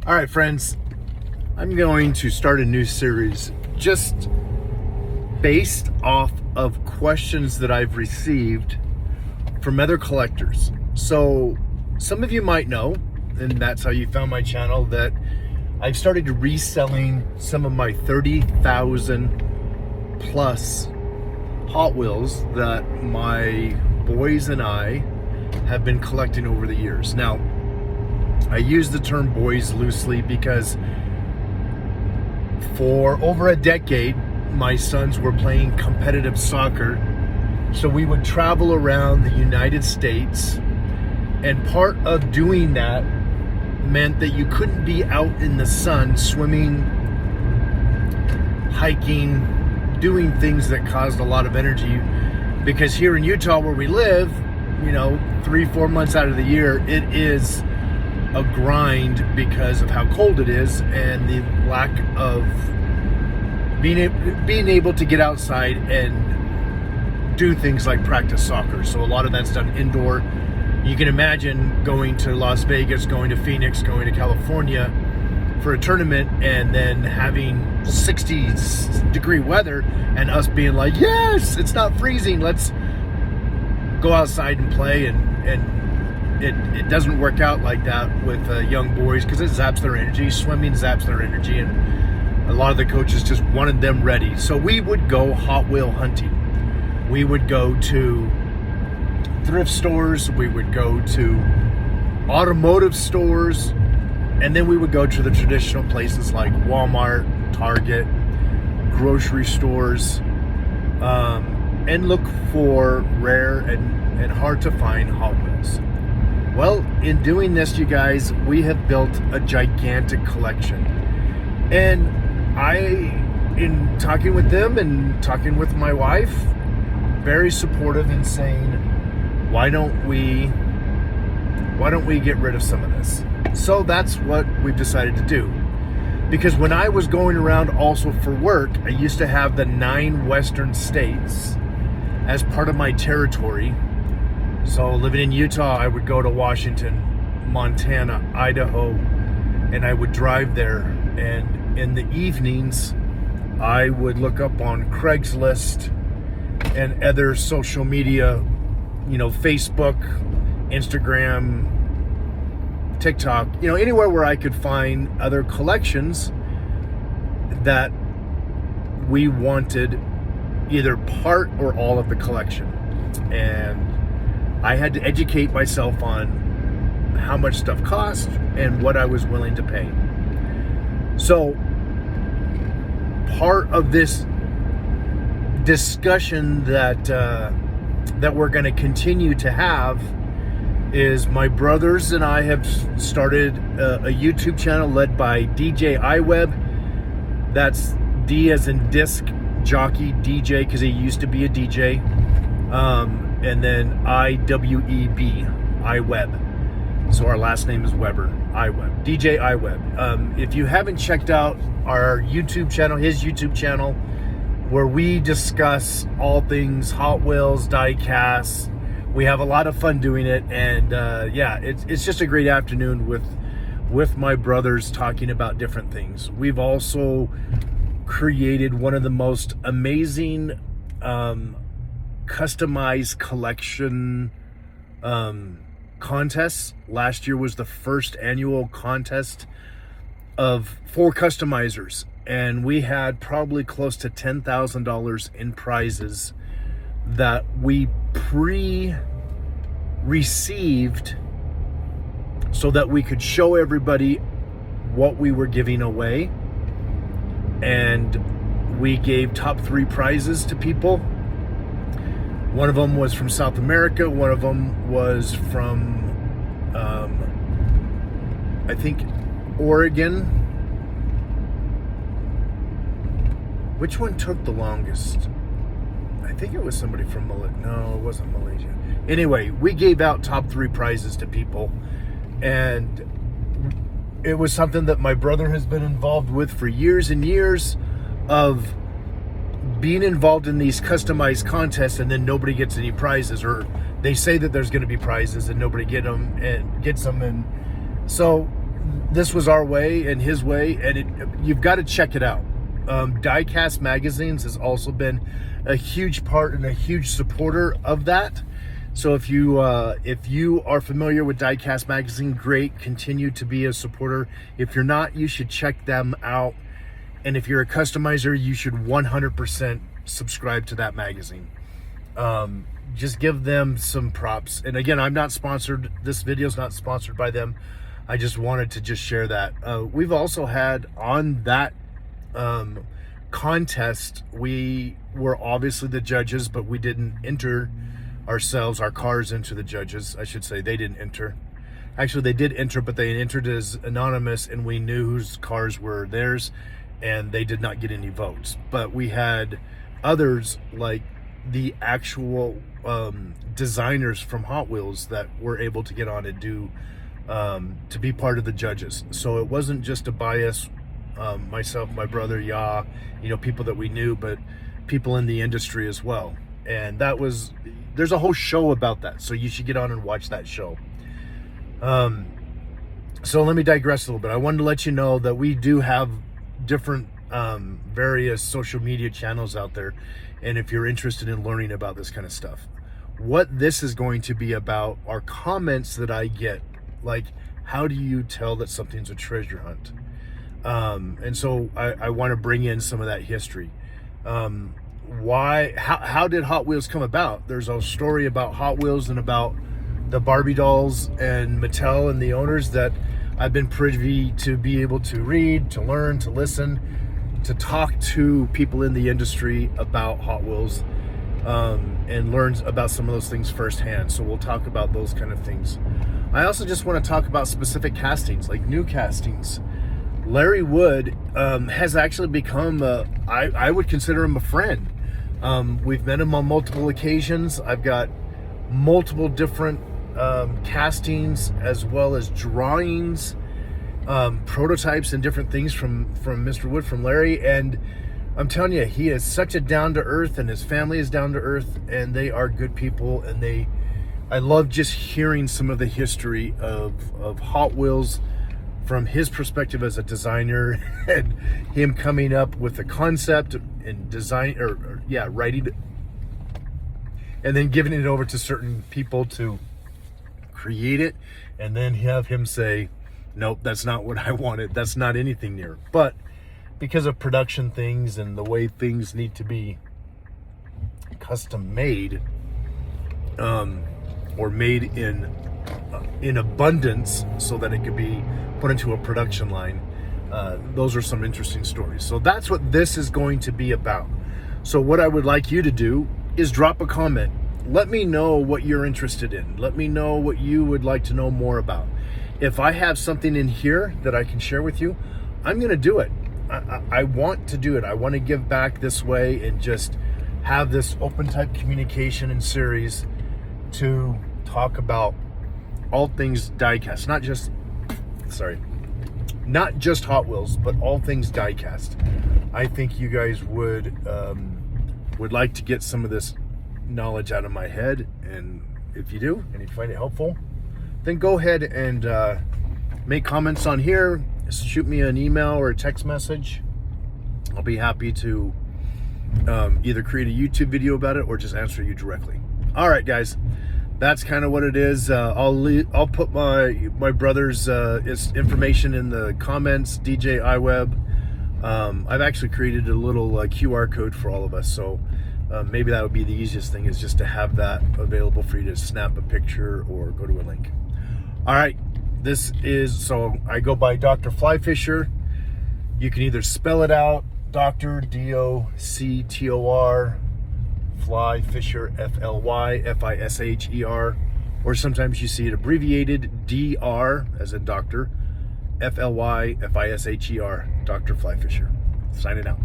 All right, friends, I'm going to start a new series just based off of questions that I've received from other collectors. So some of you might know, and that's how you found my channel, that I've started reselling some of my 30,000 plus Hot Wheels that my boys and I have been collecting over the years. Now, I use the term boys loosely because for over a decade, my sons were playing competitive soccer. So we would travel around the United States, and part of doing that meant that you couldn't be out in the sun swimming, hiking, doing things that caused a lot of energy, because here in Utah where we live, 3-4 months out of the year, it is a grind because of how cold it is and the lack of being able to get outside and do things like practice soccer. So a lot of that's done indoor. You can imagine going to Las Vegas, going to Phoenix, going to California for a tournament, and then having 60-degree weather and us being like, yes, it's not freezing, let's go outside and play. And it doesn't work out like that with young boys, because it zaps their energy. Swimming zaps their energy, and a lot of the coaches just wanted them ready. So we would go Hot Wheel hunting. We would go to thrift stores, we would go to automotive stores, and then we would go to the traditional places like Walmart, Target, grocery stores, and look for rare and hard to find Hot Wheels. Well, in doing this, you guys, we have built a gigantic collection. And in talking with them and talking with my wife, very supportive in saying, why don't we get rid of some of this? So that's what we've decided to do. Because when I was going around also for work, I used to have the 9 western states as part of my territory. So living in Utah, I would go to Washington, Montana, Idaho, and I would drive there. And in the evenings, I would look up on Craigslist and other social media, Facebook, Instagram, TikTok, anywhere where I could find other collections that we wanted, either part or all of the collection. And I had to educate myself on how much stuff cost and what I was willing to pay. So part of this discussion that we're going to continue to have is my brothers and I have started a YouTube channel led by DJ iWeb. That's D as in disc jockey, DJ, because he used to be a DJ. And then IWEB, iWeb. So our last name is Weber, iWeb, DJ iWeb. If you haven't checked out our YouTube channel, his YouTube channel, where we discuss all things Hot Wheels, Diecast, we have a lot of fun doing it. And it's just a great afternoon with my brothers talking about different things. We've also created one of the most amazing customized collection contests. Last year was the first annual contest for customizers, and we had probably close to $10,000 in prizes that we pre-received so that we could show everybody what we were giving away. And we gave top 3 prizes to people. One of them was from South America. One of them was from, I think, Oregon. Which one took the longest? I think it was somebody from Malaysia. No, it wasn't Malaysia. Anyway, we gave out top 3 prizes to people. And it was something that my brother has been involved with for years and years, of being involved in these customized contests, and then nobody gets any prizes, or they say that there's going to be prizes and nobody gets them. And so this was our way and his way, and you've got to check it out. Diecast Magazines has also been a huge part and a huge supporter of that. So if you are familiar with Diecast Magazine, great, continue to be a supporter. If you're not, you should check them out. And if you're a customizer, you should 100% subscribe to that magazine. Just give them some props. And again, I'm not sponsored. This video is not sponsored by them. I just wanted to just share that. We've also had on that contest, we were obviously the judges, but we didn't enter our cars into the judges. I should say they didn't enter. Actually, they did enter, but they entered as anonymous, and we knew whose cars were theirs, and they did not get any votes. But we had others, like the actual designers from Hot Wheels, that were able to get on and do to be part of the judges. So it wasn't just a bias, myself, my brother, people that we knew, but people in the industry as well. And there's a whole show about that, so you should get on and watch that show. So let me digress a little bit. I wanted to let you know that we do have different various social media channels out there, and if you're interested in learning about this kind of stuff, what this is going to be about are comments that I get, like, how do you tell that something's a treasure hunt? And so I want to bring in some of that history. How did Hot Wheels come about? There's a story about Hot Wheels and about the Barbie dolls and Mattel and the owners that I've been privy to be able to read, to learn, to listen, to talk to people in the industry about Hot Wheels, and learn about some of those things firsthand. So we'll talk about those kind of things. I also just want to talk about specific castings, like new castings. Larry Wood has actually become, I would consider him a friend. We've met him on multiple occasions. I've got multiple different castings, as well as drawings, prototypes, and different things from Mr. Wood, from Larry. And I'm telling you, he is such a down to earth, and his family is down to earth, and they are good people. And I love just hearing some of the history of Hot Wheels from his perspective as a designer, and him coming up with the concept and design, writing, and then giving it over to certain people to create it, and then have him say, nope, that's not what I wanted. That's not anything near. But because of production things and the way things need to be custom made, or made in abundance so that it could be put into a production line, those are some interesting stories. So that's what this is going to be about. So what I would like you to do is drop a comment. Let me know what you're interested in. Let me know what you would like to know more about. If I have something in here that I can share with you, I'm going to do it. I want to do it. I want to give back this way and just have this open type communication and series to talk about all things diecast, not just Hot Wheels, but all things diecast. I think you guys would like to get some of this knowledge out of my head, and if you do, and you find it helpful, then go ahead and make comments on here. Shoot me an email or a text message. I'll be happy to either create a YouTube video about it or just answer you directly. All right, guys, that's kind of what it is. I'll put my brother's information in the comments. DJ iWeb. I've actually created a little QR code for all of us, so maybe that would be the easiest thing, is just to have that available for you to snap a picture or go to a link. All right, so I go by Dr. Flyfisher. You can either spell it out, Dr. D-O-C-T-O-R, Fly Fisher, F-L-Y-F-I-S-H-E-R, or sometimes you see it abbreviated, D-R, as in doctor, F-L-Y-F-I-S-H-E-R, Dr. Flyfisher. Signing out.